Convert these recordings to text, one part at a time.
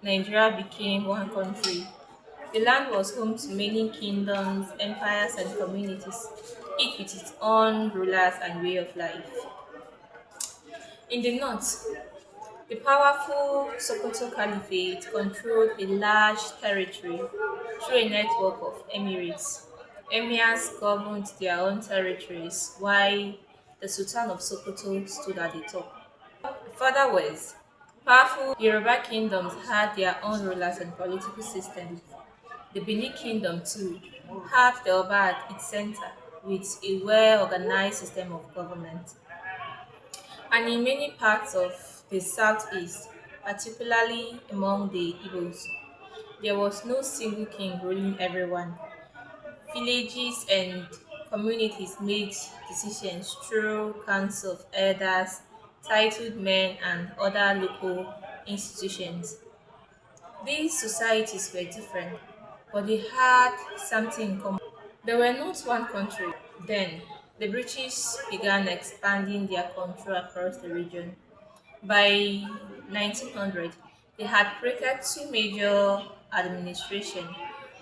Nigeria became one country. The land was home to many kingdoms, empires, and communities, each with its own rulers and way of life. In the north, the powerful Sokoto Caliphate controlled a large territory through a network of emirates. Emirs governed their own territories, while the Sultan of Sokoto stood at the top. Further west, powerful Yoruba kingdoms had their own rulers and political systems. The Benin Kingdom, too, had the Oba at its center, with a well organized system of government. And in many parts of the southeast, particularly among the Igbos, there was no single king ruling everyone. Villages and communities made decisions through council of elders, titled men, and other local institutions. These societies were different, but they had something in common. They were not one country. Then, the British began expanding their control across the region. By 1900, they had created two major administrations,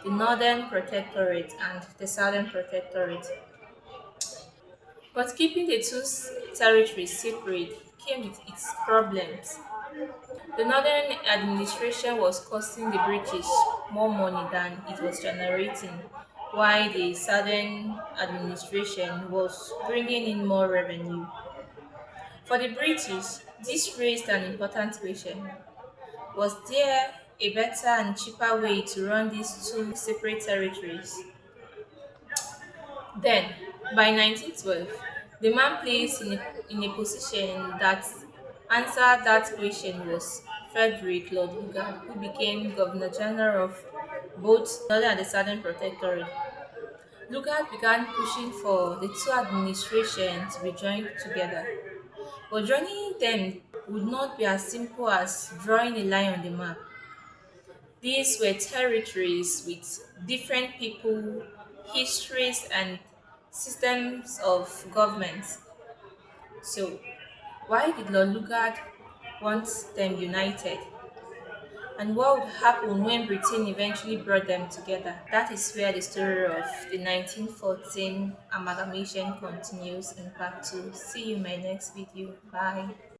the Northern Protectorate and the Southern Protectorate. But keeping the two territories separate came with its problems. The Northern administration was costing the British more money than it was generating, while the Southern administration was bringing in more revenue. For the British, this raised an important question. Was there a better and cheaper way to run these two separate territories? Then, by 1912, the man placed in a position that answered that question was Frederick Lord Lugard, who became Governor General of both Northern and the Southern Protectorate. Lugard began pushing for the two administrations to be joined together. But joining them would not be as simple as drawing a line on the map. These were territories with different people, histories, and systems of government. So, why did Lord Lugard want them united? And what would happen when Britain eventually brought them together? That is where the story of the 1914 amalgamation continues in part 2. See you in my next video. Bye.